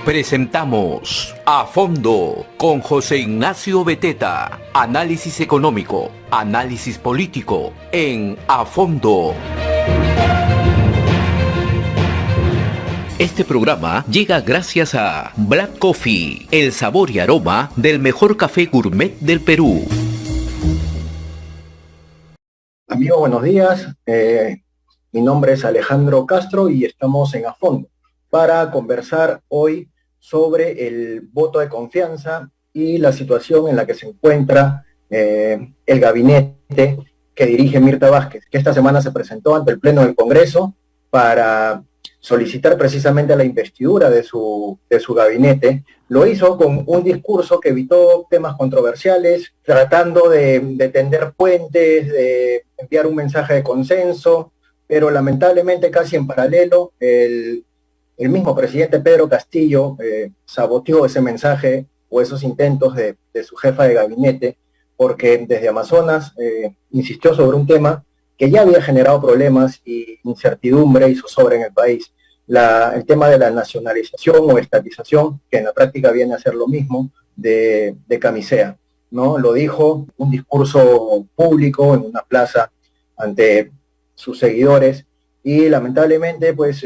Presentamos A Fondo con José Ignacio Beteta. Análisis económico, análisis político en A Fondo. Este programa llega gracias a Black Coffee, el sabor y aroma del mejor café gourmet del Perú. Amigos, buenos días. Mi nombre es Alejandro Castro y estamos en A Fondo para conversar hoy sobre el voto de confianza y la situación en la que se encuentra el gabinete que dirige Mirta Vázquez, que esta semana se presentó ante el Pleno del Congreso para solicitar precisamente la investidura de su gabinete. Lo hizo con un discurso que evitó temas controversiales, tratando de tender puentes, de enviar un mensaje de consenso, pero lamentablemente casi en paralelo el mismo presidente Pedro Castillo saboteó ese mensaje o esos intentos de su jefa de gabinete, porque desde Amazonas insistió sobre un tema que ya había generado problemas y incertidumbre y zozobra en el país. El tema de la nacionalización o estatización, que en la práctica viene a ser lo mismo, de Camisea, ¿no? Lo dijo un discurso público en una plaza ante sus seguidores y lamentablemente pues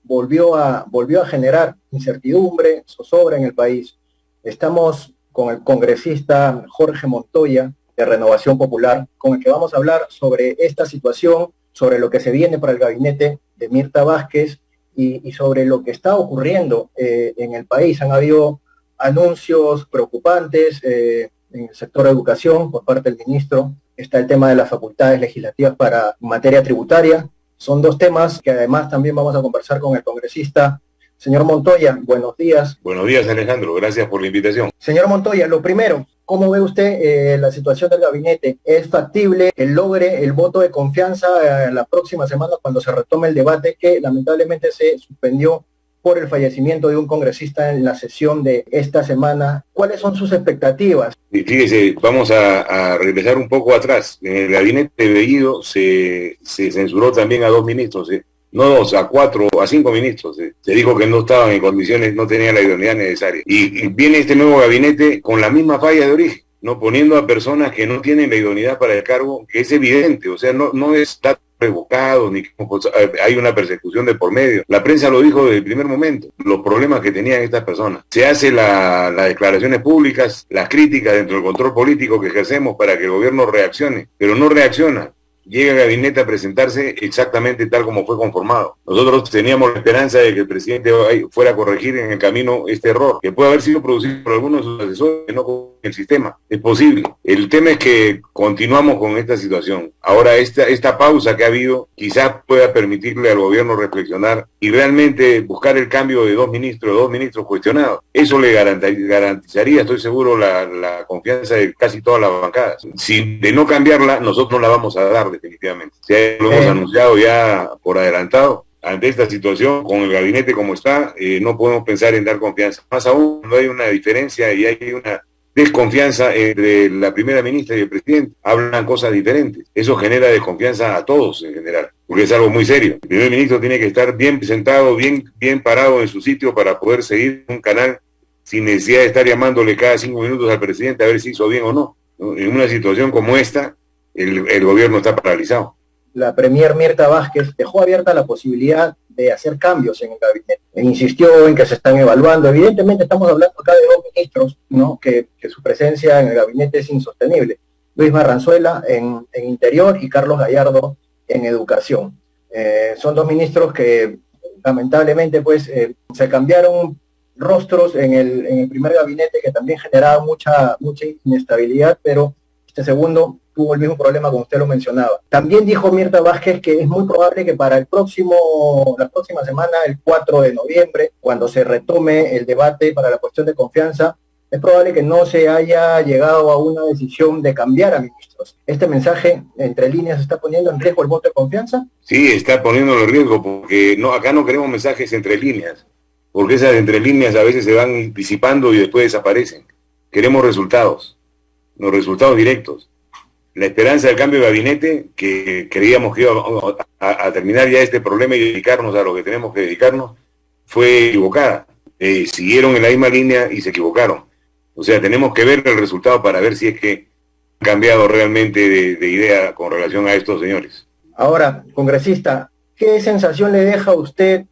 volvió a generar incertidumbre, zozobra en el país. Estamos con el congresista Jorge Montoya de Renovación Popular, con el que vamos a hablar sobre esta situación, sobre lo que se viene para el gabinete de Mirta Vázquez y sobre lo que está ocurriendo en el país. Han habido anuncios preocupantes en el sector de educación por parte del ministro. Está el tema de las facultades legislativas para materia tributaria. Son dos temas que además también vamos a conversar con el congresista. Señor Montoya, buenos días. Buenos días, Alejandro. Gracias por la invitación. Señor Montoya, lo primero, ¿cómo ve usted la situación del gabinete? ¿Es factible que logre el voto de confianza la próxima semana cuando se retome el debate que lamentablemente se suspendió por el fallecimiento de un congresista en la sesión de esta semana? ¿Cuáles son sus expectativas? Fíjese, vamos a regresar un poco atrás. En el gabinete de Bellido se censuró también a 2 ministros, no 2, a 4, a 5 ministros. Se dijo que no estaban en condiciones, no tenían la idoneidad necesaria. Y viene este nuevo gabinete con la misma falla de origen, no poniendo a personas que no tienen la idoneidad para el cargo, que es evidente, o sea, no está revocado, ni hay una persecución de por medio. La prensa lo dijo desde el primer momento, los problemas que tenían estas personas. Se hace las declaraciones públicas, las críticas dentro del control político que ejercemos para que el gobierno reaccione, pero no reacciona. Llega el gabinete a presentarse exactamente tal como fue conformado. Nosotros teníamos la esperanza de que el presidente fuera a corregir en el camino este error, que puede haber sido producido por algunos de sus asesores, no con el sistema. Es posible. El tema es que continuamos con esta situación. Ahora, esta pausa que ha habido quizás pueda permitirle al gobierno reflexionar y realmente buscar el cambio de 2 ministros cuestionados. Eso le garantizaría, estoy seguro, la confianza de casi todas las bancadas. Si de no cambiarla, nosotros la vamos a dar definitivamente. Ya lo hemos anunciado ya por adelantado. Ante esta situación, con el gabinete como está, no podemos pensar en dar confianza. Más aún, no hay una diferencia y hay una desconfianza entre la primera ministra y el presidente. Hablan cosas diferentes. Eso genera desconfianza a todos en general, porque es algo muy serio. El primer ministro tiene que estar bien sentado, bien parado en su sitio para poder seguir un canal sin necesidad de estar llamándole cada 5 minutos al presidente a ver si hizo bien o no. En una situación como esta, el gobierno está paralizado. La premier Mirta Vázquez dejó abierta la posibilidad de hacer cambios en el gabinete. Insistió en que se están evaluando. Evidentemente estamos hablando acá de 2 ministros, ¿no? que su presencia en el gabinete es insostenible. Luis Barranzuela en Interior y Carlos Gallardo en Educación. Son 2 ministros que lamentablemente pues se cambiaron rostros en el primer gabinete, que también generaba mucha inestabilidad, pero este segundo tuvo el mismo problema como usted lo mencionaba. También dijo Mirta Vázquez que es muy probable que para la próxima semana, el 4 de noviembre, cuando se retome el debate para la cuestión de confianza, es probable que no se haya llegado a una decisión de cambiar a ministros. ¿Este mensaje, entre líneas, está poniendo en riesgo el voto de confianza? Sí, está poniéndolo en riesgo, porque acá no queremos mensajes entre líneas, porque esas entre líneas a veces se van disipando y después desaparecen. Queremos resultados, los resultados directos. La esperanza del cambio de gabinete, que creíamos que iba a terminar ya este problema y dedicarnos a lo que tenemos que dedicarnos, fue equivocada. siguieron en la misma línea y se equivocaron. O sea, tenemos que ver el resultado para ver si es que han cambiado realmente de idea con relación a estos señores. Ahora, congresista, ¿qué sensación le deja a usted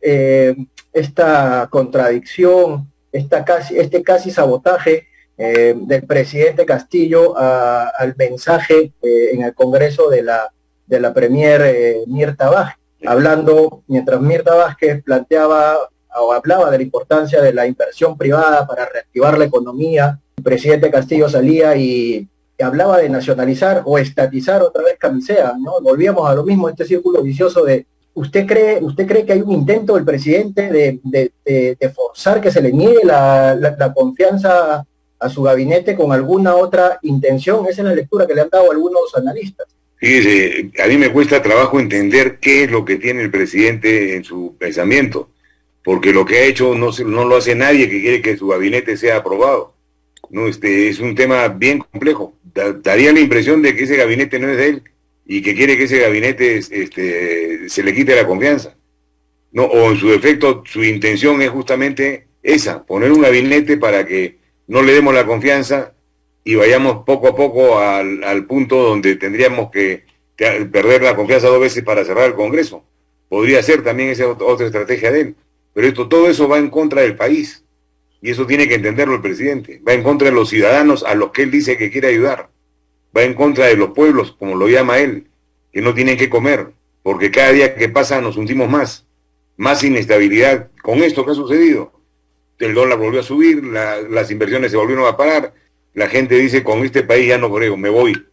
esta contradicción, este casi sabotaje del presidente Castillo al mensaje en el Congreso de la premier Mirta Vázquez? Hablando, mientras Mirta Vázquez planteaba o hablaba de la importancia de la inversión privada para reactivar la economía, el presidente Castillo salía y hablaba de nacionalizar o estatizar otra vez Camisea, ¿no? Volvíamos a lo mismo, este círculo vicioso de ¿usted cree que hay un intento del presidente de forzar que se le niegue la confianza a su gabinete con alguna otra intención? Esa es la lectura que le han dado algunos analistas. Fíjese, a mí me cuesta trabajo entender qué es lo que tiene el presidente en su pensamiento, porque lo que ha hecho no lo hace nadie que quiere que su gabinete sea aprobado. No, es un tema bien complejo. Daría la impresión de que ese gabinete no es de él y que quiere que ese gabinete se le quite la confianza. No, o en su defecto, su intención es justamente esa, poner un gabinete para que no le demos la confianza y vayamos poco a poco al punto donde tendríamos que perder la confianza 2 veces para cerrar el Congreso. Podría ser también esa otra estrategia de él. Pero todo eso va en contra del país. Y eso tiene que entenderlo el presidente. Va en contra de los ciudadanos a los que él dice que quiere ayudar. Va en contra de los pueblos, como lo llama él, que no tienen que comer, porque cada día que pasa nos hundimos más. Más inestabilidad con esto que ha sucedido. El dólar volvió a subir, las inversiones se volvieron a parar. La gente dice, con este país ya no creo, me voy.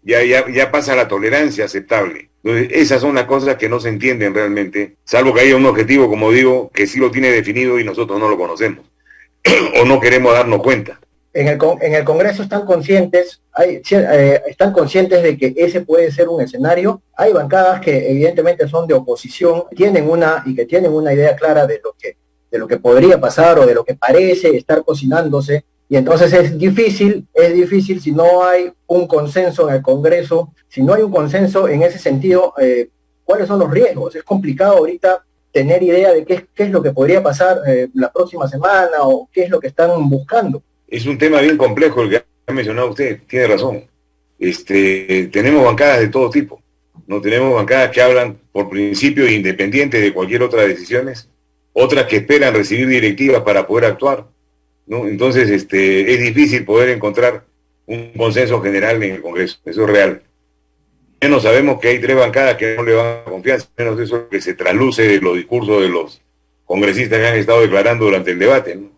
Ya pasa la tolerancia aceptable. Entonces, esas son las cosas que no se entienden realmente, salvo que haya un objetivo, como digo, que sí lo tiene definido y nosotros no lo conocemos. O no queremos darnos cuenta. En el Congreso están conscientes de que ese puede ser un escenario. Hay bancadas que evidentemente son de oposición, tienen una idea clara de lo que podría pasar o de lo que parece estar cocinándose, y entonces es difícil si no hay un consenso en el Congreso, si no hay un consenso en ese sentido, ¿cuáles son los riesgos? Es complicado ahorita tener idea de qué es lo que podría pasar la próxima semana o qué es lo que están buscando. Es un tema bien complejo el que ha mencionado usted, tiene razón. Tenemos bancadas de todo tipo, no tenemos bancadas que hablan por principio independientes de cualquier otra decisión, otras que esperan recibir directivas para poder actuar, ¿no? Entonces es difícil poder encontrar un consenso general en el Congreso, eso es real. Menos sabemos que hay 3 bancadas que no le van a dar confianza, menos eso que se trasluce de los discursos de los congresistas que han estado declarando durante el debate, ¿no?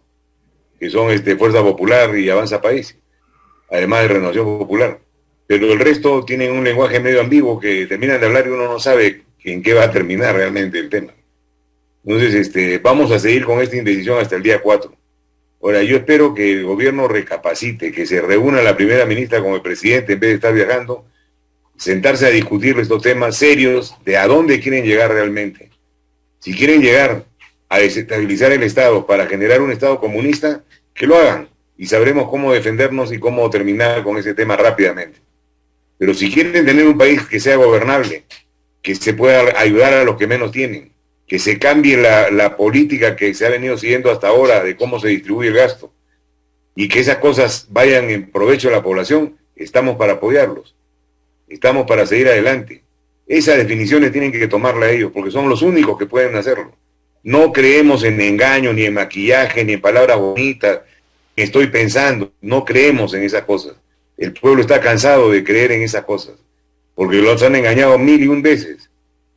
Que son Fuerza Popular y Avanza País, además de Renovación Popular. Pero el resto tienen un lenguaje medio ambiguo que terminan de hablar y uno no sabe en qué va a terminar realmente el tema. Entonces, vamos a seguir con esta indecisión hasta el día 4. Ahora, yo espero que el gobierno recapacite, que se reúna la primera ministra con el presidente en vez de estar viajando, sentarse a discutir estos temas serios de a dónde quieren llegar realmente. Si quieren llegar a desestabilizar el Estado para generar un Estado comunista, que lo hagan y sabremos cómo defendernos y cómo terminar con ese tema rápidamente. Pero si quieren tener un país que sea gobernable, que se pueda ayudar a los que menos tienen, que se cambie la política que se ha venido siguiendo hasta ahora de cómo se distribuye el gasto y que esas cosas vayan en provecho de la población, estamos para apoyarlos. Estamos para seguir adelante. Esas definiciones tienen que tomarlas ellos, porque son los únicos que pueden hacerlo. No creemos en engaño, ni en maquillaje, ni en palabras bonitas. Estoy pensando, no creemos en esas cosas. El pueblo está cansado de creer en esas cosas, porque los han engañado 1001 veces.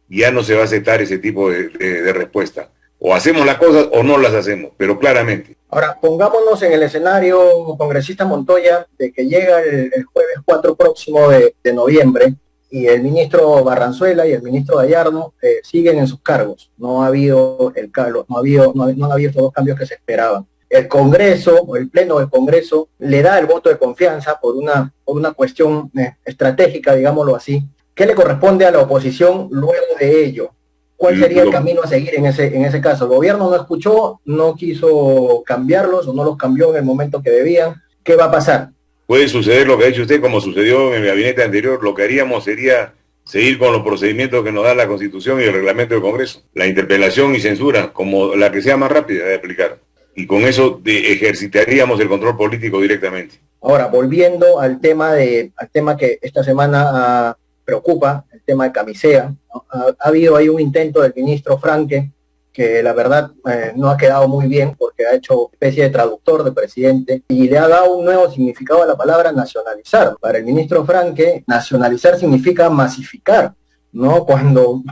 Ya no se va a aceptar ese tipo de respuesta. O hacemos las cosas o no las hacemos, pero claramente. Ahora, pongámonos en el escenario, congresista Montoya, de que llega el jueves 4 próximo de noviembre y el ministro Barranzuela y el ministro Gallardo siguen en sus cargos. No ha habido no han habido estos 2 cambios que se esperaban. El Congreso, o el Pleno del Congreso, le da el voto de confianza por una cuestión estratégica, digámoslo así. ¿Qué le corresponde a la oposición luego de ello? ¿Cuál sería el camino a seguir en ese caso? El gobierno no escuchó, no quiso cambiarlos o no los cambió en el momento que debían. ¿Qué va a pasar? Puede suceder lo que ha dicho usted, como sucedió en el gabinete anterior. Lo que haríamos sería seguir con los procedimientos que nos da la Constitución y el reglamento del Congreso. La interpelación y censura, como la que sea más rápida de aplicar. y con eso ejercitaríamos el control político directamente. Ahora, volviendo al tema que esta semana preocupa, el tema de Camisea, ¿no? Ha habido ahí un intento del ministro Franque, que la verdad no ha quedado muy bien porque ha hecho especie de traductor del presidente y le ha dado un nuevo significado a la palabra nacionalizar. Para el ministro Franque, nacionalizar significa masificar, ¿no? Cuando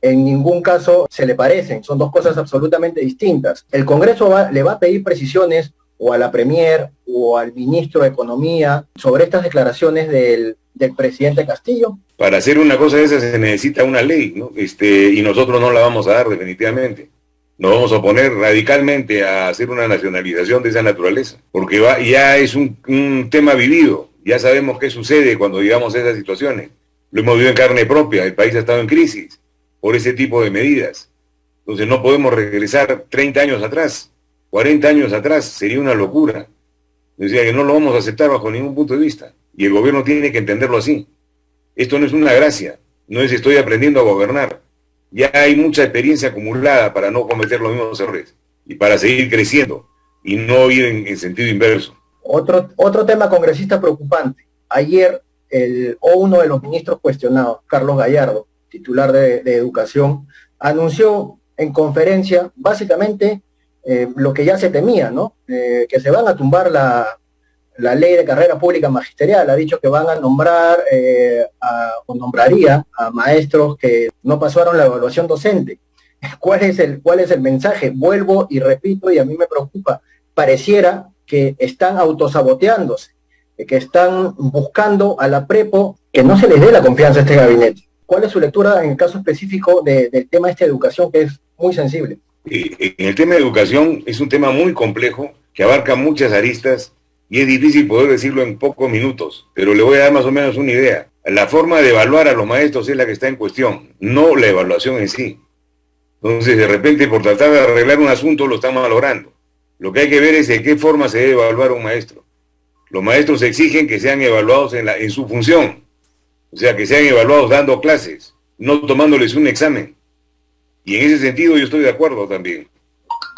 en ningún caso se le parecen, son dos cosas absolutamente distintas. El Congreso le va a pedir precisiones o a la Premier o al ministro de Economía sobre estas declaraciones del presidente Castillo. Para hacer una cosa de esa se necesita una ley, ¿no? Y nosotros no la vamos a dar definitivamente. Nos vamos a oponer radicalmente a hacer una nacionalización de esa naturaleza, porque ya es un tema vivido. Ya sabemos qué sucede cuando llegamos a esas situaciones. Lo hemos vivido en carne propia, el país ha estado en crisis por ese tipo de medidas. Entonces no podemos regresar 30 años atrás, 40 años atrás, sería una locura. Decía que no lo vamos a aceptar bajo ningún punto de vista. Y el gobierno tiene que entenderlo así. Esto no es una gracia, no es estoy aprendiendo a gobernar. Ya hay mucha experiencia acumulada para no cometer los mismos errores y para seguir creciendo y no ir en sentido inverso. Otro tema congresista preocupante. Ayer uno de los ministros cuestionados, Carlos Gallardo, titular de Educación, anunció en conferencia básicamente lo que ya se temía, ¿no? Que se van a tumbar la ley de carrera pública magisterial. Ha dicho que van a nombrar o nombraría a maestros que no pasaron la evaluación docente. ¿Cuál es el mensaje? Vuelvo y repito, y a mí me preocupa. Pareciera que están autosaboteándose, que están buscando a la Prepo que no se les dé la confianza a este gabinete. ¿Cuál es su lectura en el caso específico del tema de educación, que es muy sensible? En el tema de educación es un tema muy complejo, que abarca muchas aristas, y es difícil poder decirlo en pocos minutos, pero le voy a dar más o menos una idea. La forma de evaluar a los maestros es la que está en cuestión, no la evaluación en sí. Entonces, de repente, por tratar de arreglar un asunto, lo están malogrando. Lo que hay que ver es de qué forma se debe evaluar a un maestro. Los maestros exigen que sean evaluados en su función, o sea, que sean evaluados dando clases, no tomándoles un examen. Y en ese sentido yo estoy de acuerdo también.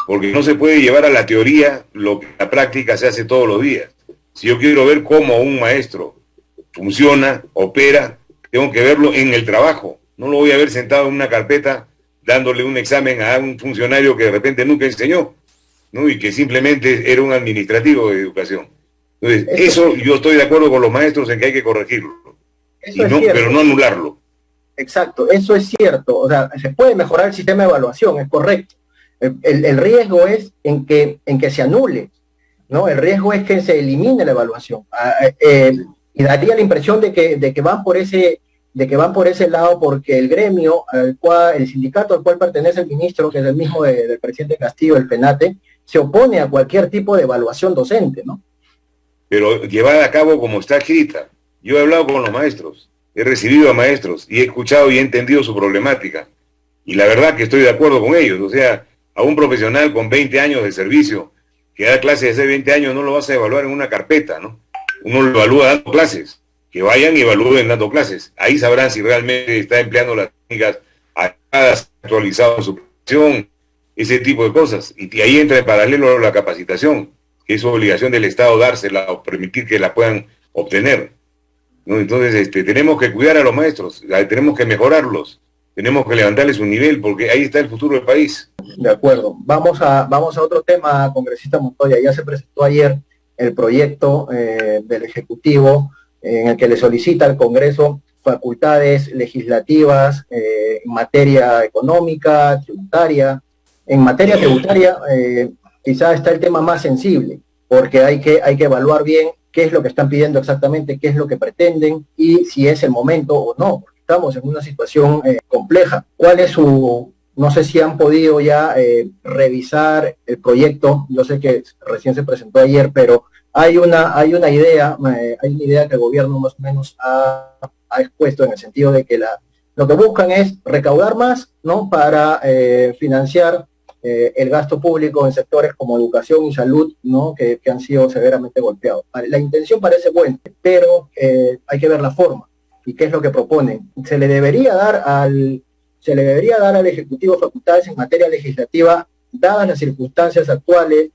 Porque no se puede llevar a la teoría lo que en la práctica se hace todos los días. Si yo quiero ver cómo un maestro funciona, opera, tengo que verlo en el trabajo. No lo voy a ver sentado en una carpeta dándole un examen a un funcionario que de repente nunca enseñó, ¿no? Y que simplemente era un administrativo de educación. Entonces, eso yo estoy de acuerdo con los maestros en que hay que corregirlo, pero no anularlo. Exacto, eso es cierto. O sea, se puede mejorar el sistema de evaluación, es correcto. El riesgo es en que se anule, ¿no? El riesgo es que se elimine la evaluación. Y daría la impresión de que van por ese lado, porque el gremio el sindicato al cual pertenece el ministro, que es el mismo del presidente Castillo, el PENATE, se opone a cualquier tipo de evaluación docente, ¿no? Pero llevada a cabo como está escrita. Yo he hablado con los maestros, he recibido a maestros y he escuchado y he entendido su problemática. Y la verdad que estoy de acuerdo con ellos. O sea, a un profesional con 20 años de servicio que da clases de hace 20 años no lo vas a evaluar en una carpeta, ¿no? Uno lo evalúa dando clases. Que vayan y evalúen dando clases. Ahí sabrán si realmente está empleando las técnicas adecuadas, actualizado su profesión, ese tipo de cosas. Y ahí entra en paralelo la capacitación, que es obligación del Estado dársela o permitir que la puedan obtener, ¿no? Entonces, tenemos que cuidar a los maestros, tenemos que mejorarlos, tenemos que levantarles un nivel, porque ahí está el futuro del país. De acuerdo. Vamos a otro tema, congresista Montoya. Ya se presentó ayer el proyecto del Ejecutivo en el que le solicita al Congreso facultades legislativas en materia económica, tributaria. En materia tributaria quizá está el tema más sensible, porque hay que evaluar bien qué es lo que están pidiendo exactamente, qué es lo que pretenden y si es el momento o no, porque estamos en una situación compleja. ¿Cuál es no sé si han podido ya revisar el proyecto? Yo sé que recién se presentó ayer, pero hay una idea que el gobierno más o menos ha expuesto, en el sentido de que lo que buscan es recaudar más, ¿no? Para financiar el gasto público en sectores como educación y salud, ¿no? Que han sido severamente golpeados. La intención parece buena, pero hay que ver la forma y qué es lo que proponen. Se le debería dar al Ejecutivo facultades en materia legislativa, dadas las circunstancias actuales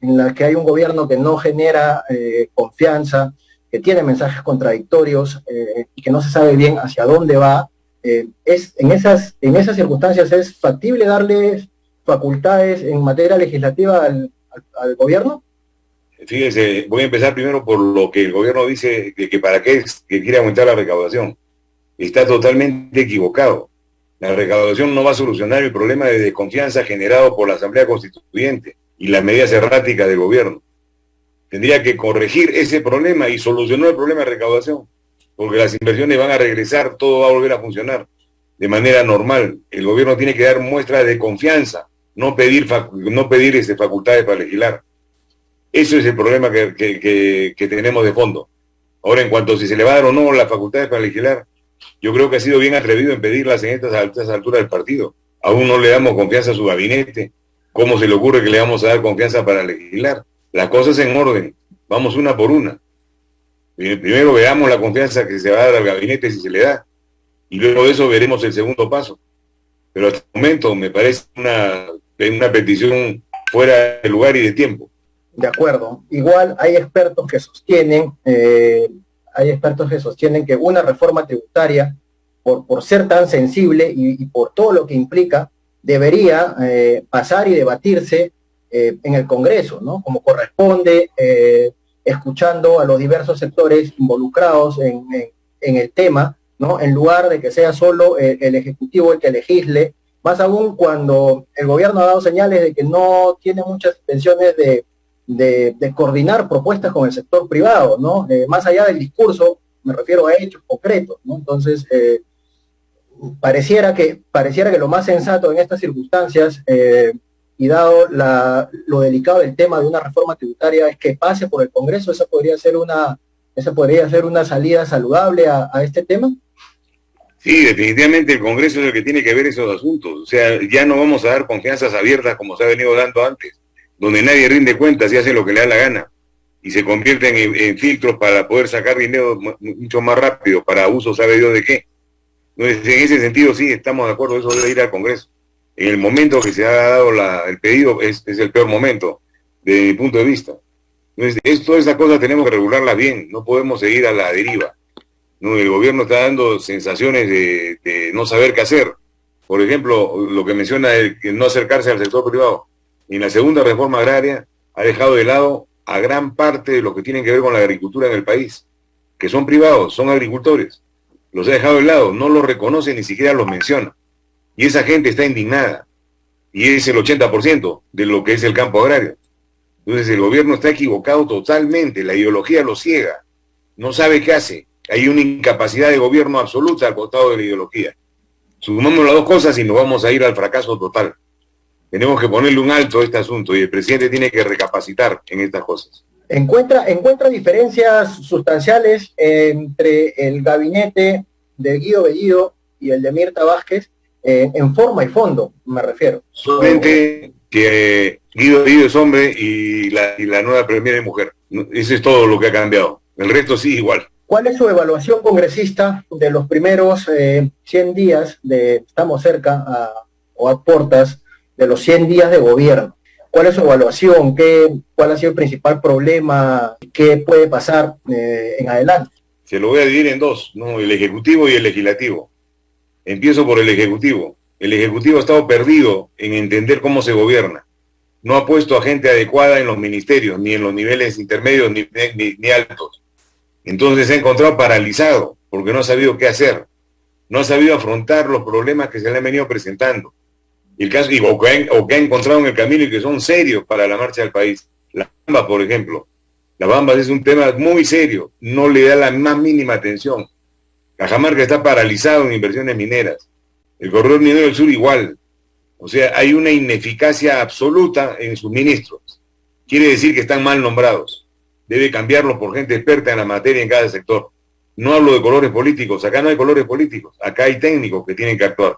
en la que hay un gobierno que no genera confianza, que tiene mensajes contradictorios y que no se sabe bien hacia dónde va, en esas circunstancias es factible darle facultades en materia legislativa al gobierno. Fíjese, voy a empezar primero por lo que el gobierno dice, que para qué es que quiere aumentar la recaudación. Está totalmente equivocado. La recaudación no va a solucionar el problema de desconfianza generado por la Asamblea Constituyente y las medidas erráticas del gobierno. Tendría que corregir ese problema y solucionar el problema de recaudación, porque las inversiones van a regresar, todo va a volver a funcionar de manera normal. El gobierno tiene que dar muestras de confianza, no pedir facultades para legislar. Eso es el problema que tenemos de fondo. Ahora, en cuanto a si se le va a dar o no las facultades para legislar, yo creo que ha sido bien atrevido en pedirlas en estas alturas del partido. Aún no le damos confianza a su gabinete. ¿Cómo se le ocurre que le vamos a dar confianza para legislar? Las cosas en orden. Vamos una por una. Primero veamos la confianza que se va a dar al gabinete si se le da. Y luego de eso veremos el segundo paso. Pero hasta el momento me parece una petición fuera de lugar y de tiempo. De acuerdo. Igual hay expertos que sostienen que una reforma tributaria, por ser tan sensible y por todo lo que implica, debería pasar y debatirse en el Congreso, ¿no? Como corresponde, escuchando a los diversos sectores involucrados en el tema, ¿no? En lugar de que sea solo el Ejecutivo el que legisle, más aún cuando el gobierno ha dado señales de que no tiene muchas intenciones de coordinar propuestas con el sector privado, ¿no? Más allá del discurso, me refiero a hechos concretos, ¿no? Entonces, pareciera que lo más sensato en estas circunstancias, y dado lo delicado del tema de una reforma tributaria, es que pase por el Congreso. Esa podría ser una salida saludable a este tema. Sí, definitivamente el Congreso es el que tiene que ver esos asuntos. O sea, ya no vamos a dar confianzas abiertas como se ha venido dando antes, donde nadie rinde cuentas y hace lo que le da la gana, y se convierten en filtros para poder sacar dinero mucho más rápido, para uso sabe Dios de qué. Entonces, en ese sentido sí, estamos de acuerdo, eso debe ir al Congreso. En el momento que se ha dado el pedido es el peor momento, desde mi punto de vista. Entonces, todas esas cosas tenemos que regularlas bien, no podemos seguir a la deriva. ¿No? El gobierno está dando sensaciones de no saber qué hacer. Por ejemplo, lo que menciona el no acercarse al sector privado. En la segunda reforma agraria ha dejado de lado a gran parte de lo que tienen que ver con la agricultura en el país, que son privados, son agricultores. Los ha dejado de lado, no los reconoce, ni siquiera los menciona. Y esa gente está indignada. Y es el 80% de lo que es el campo agrario. Entonces el gobierno está equivocado totalmente, la ideología lo ciega, no sabe qué hace. Hay una incapacidad de gobierno absoluta al costado de la ideología. Sumamos las dos cosas y nos vamos a ir al fracaso total. Tenemos que ponerle un alto a este asunto y el presidente tiene que recapacitar en estas cosas. ¿Encuentra diferencias sustanciales entre el gabinete de Guido Bellido y el de Mirta Vázquez en forma y fondo, me refiero? Solamente que Guido Bellido es hombre y la nueva primera es mujer. Eso es todo lo que ha cambiado. El resto sí igual. ¿Cuál es su evaluación, congresista, de los primeros 100 días estamos cerca o a puertas de los 100 días de gobierno? ¿Cuál es su evaluación? ¿Cuál ha sido el principal problema? ¿Qué puede pasar en adelante? Se lo voy a dividir en dos, ¿no? El Ejecutivo y el Legislativo. Empiezo por el Ejecutivo. El Ejecutivo ha estado perdido en entender cómo se gobierna. No ha puesto a gente adecuada en los ministerios, ni en los niveles intermedios ni altos. Entonces se ha encontrado paralizado porque no ha sabido qué hacer. No ha sabido afrontar los problemas que se le han venido presentando. O que ha encontrado en el camino y que son serios para la marcha del país. La Bamba, por ejemplo. La Bamba es un tema muy serio. No le da la más mínima atención. Cajamarca está paralizado en inversiones mineras. El corredor minero del sur igual. O sea, hay una ineficacia absoluta en sus ministros. Quiere decir que están mal nombrados. Debe cambiarlos por gente experta en la materia en cada sector. No hablo de colores políticos. Acá no hay colores políticos. Acá hay técnicos que tienen que actuar.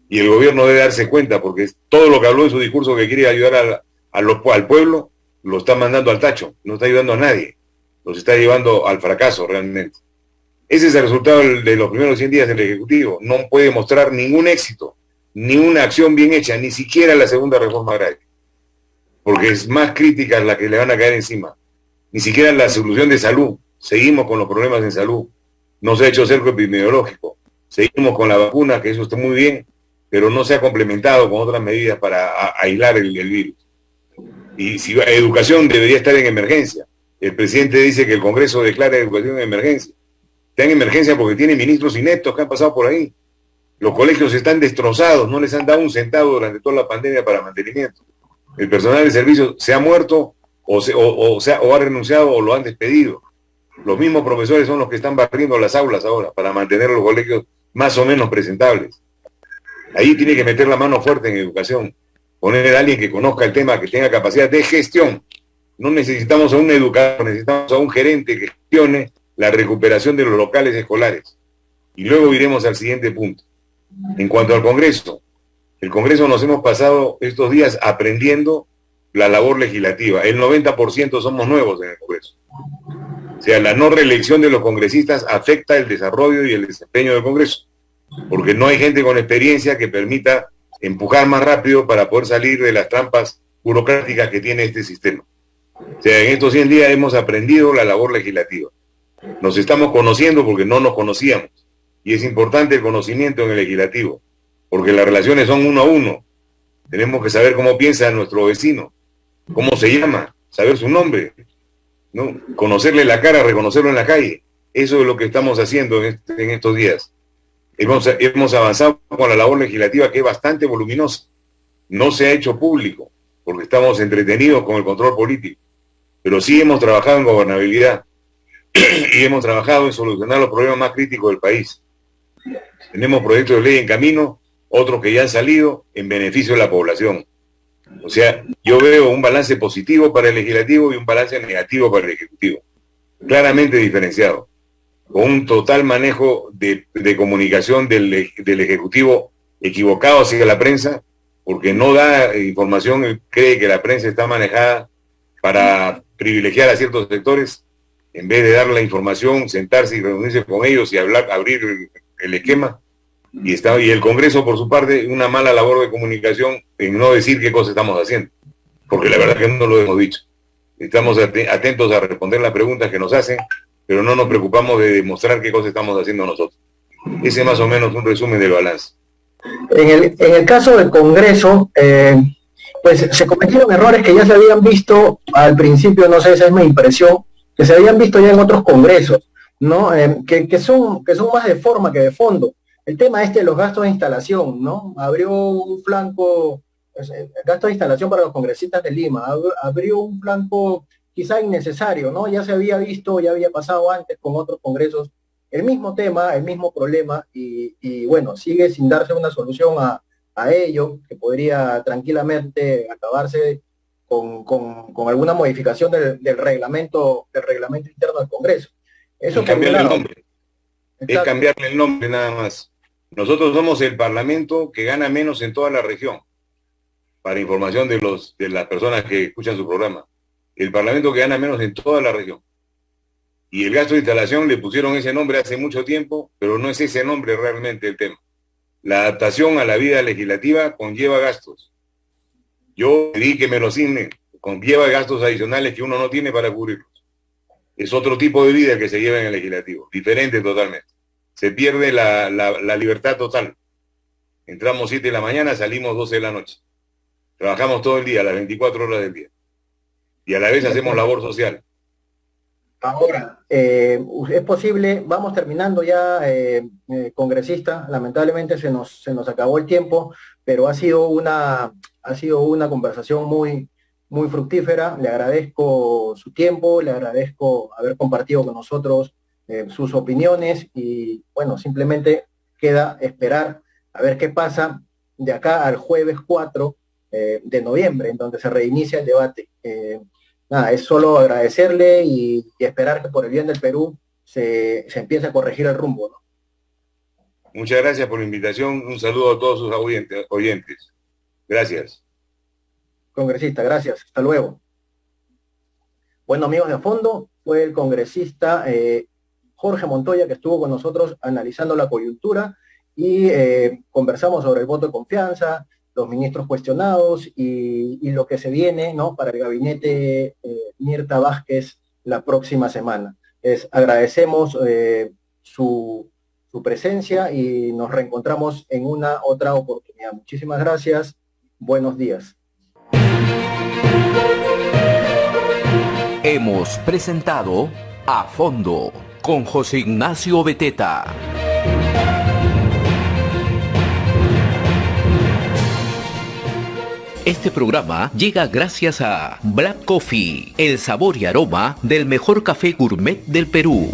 Y el gobierno debe darse cuenta, porque todo lo que habló en su discurso que quiere ayudar al pueblo, lo está mandando al tacho. No está ayudando a nadie. Los está llevando al fracaso realmente. Ese es el resultado de los primeros 100 días del Ejecutivo. No puede mostrar ningún éxito, ni una acción bien hecha, ni siquiera la segunda reforma agraria. porque es más críticas las que le van a caer encima. Ni siquiera la solución de salud. Seguimos con los problemas en salud. No se ha hecho cerco epidemiológico. Seguimos con la vacuna, que eso está muy bien, pero no se ha complementado con otras medidas para aislar el virus. Y si educación debería estar en emergencia. El presidente dice que el Congreso declara educación en emergencia. Está en emergencia porque tiene ministros ineptos que han pasado por ahí. Los colegios están destrozados, no les han dado un centavo durante toda la pandemia para mantenimiento. El personal de servicio se ha muerto o ha renunciado o lo han despedido. Los mismos profesores son los que están barriendo las aulas ahora para mantener los colegios más o menos presentables. Ahí tiene que meter la mano fuerte en educación, poner a alguien que conozca el tema, que tenga capacidad de gestión. No necesitamos a un educador, necesitamos a un gerente que gestione la recuperación de los locales escolares. Y luego iremos al siguiente punto. En cuanto al Congreso, el Congreso nos hemos pasado estos días aprendiendo la labor legislativa. El 90% somos nuevos en el Congreso. O sea, la no reelección de los congresistas afecta el desarrollo y el desempeño del Congreso, porque no hay gente con experiencia que permita empujar más rápido para poder salir de las trampas burocráticas que tiene este sistema. O sea, en estos 100 días hemos aprendido la labor legislativa. Nos estamos conociendo porque no nos conocíamos. Y es importante el conocimiento en el legislativo, porque las relaciones son uno a uno. Tenemos que saber cómo piensa nuestro vecino, cómo se llama, saber su nombre, ¿no? Conocerle la cara, reconocerlo en la calle. Eso es lo que estamos haciendo en estos días. Hemos avanzado con la labor legislativa, que es bastante voluminosa. No se ha hecho público, porque estamos entretenidos con el control político. Pero sí hemos trabajado en gobernabilidad y hemos trabajado en solucionar los problemas más críticos del país. Tenemos proyectos de ley en camino, otros que ya han salido en beneficio de la población. O sea, yo veo un balance positivo para el legislativo y un balance negativo para el ejecutivo, claramente diferenciado, con un total manejo de comunicación del ejecutivo equivocado hacia la prensa, porque no da información, cree que la prensa está manejada para privilegiar a ciertos sectores, en vez de dar la información, sentarse y reunirse con ellos y abrir el esquema. Y el Congreso, por su parte, una mala labor de comunicación en no decir qué cosas estamos haciendo, porque la verdad que no lo hemos dicho. Estamos atentos a responder las preguntas que nos hacen, pero no nos preocupamos de demostrar qué cosas estamos haciendo nosotros. Ese es más o menos un resumen del balance. En el caso del Congreso, pues se cometieron errores que ya se habían visto al principio, no sé, esa es mi impresión, que se habían visto ya en otros congresos, ¿no? Que son más de forma que de fondo. El tema de los gastos de instalación, ¿no? Abrió un flanco, gasto de instalación para los congresistas de Lima, abrió un flanco quizá innecesario, ¿no? Ya se había visto, ya había pasado antes con otros congresos, el mismo tema, el mismo problema, y bueno, sigue sin darse una solución a ello, que podría tranquilamente acabarse con alguna modificación del reglamento interno del Congreso. Eso es cambiarle el nombre. Exacto. Es cambiarle el nombre nada más. Nosotros somos el parlamento que gana menos en toda la región, para información de las personas que escuchan su programa. El parlamento que gana menos en toda la región. Y el gasto de instalación le pusieron ese nombre hace mucho tiempo, pero no es ese nombre realmente el tema. La adaptación a la vida legislativa conlleva gastos. Yo pedí que me lo asignen, conlleva gastos adicionales que uno no tiene para cubrirlos. Es otro tipo de vida que se lleva en el legislativo, diferente totalmente. Se pierde la libertad total. Entramos 7 de la mañana, salimos 12 de la noche. Trabajamos todo el día, las 24 horas del día. Y a la vez hacemos labor social. Ahora, es posible, vamos terminando ya, congresista, lamentablemente se nos acabó el tiempo, pero ha sido una conversación muy, muy fructífera. Le agradezco su tiempo, le agradezco haber compartido con nosotros sus opiniones, y bueno, simplemente queda esperar a ver qué pasa de acá al jueves 4 de noviembre, en donde se reinicia el debate. Nada, es solo agradecerle y esperar que por el bien del Perú se empiece a corregir el rumbo, ¿no? Muchas gracias por la invitación. Un saludo a todos sus oyentes. Gracias. Congresista, gracias. Hasta luego. Bueno, amigos de A Fondo, fue el congresista Jorge Montoya, que estuvo con nosotros analizando la coyuntura, y conversamos sobre el voto de confianza, los ministros cuestionados y lo que se viene, ¿no?, para el gabinete Mirta Vázquez la próxima semana. Agradecemos su presencia y nos reencontramos en una otra oportunidad. Muchísimas gracias. Buenos días. Hemos presentado A Fondo con José Ignacio Beteta. Este programa llega gracias a Black Coffee, el sabor y aroma del mejor café gourmet del Perú.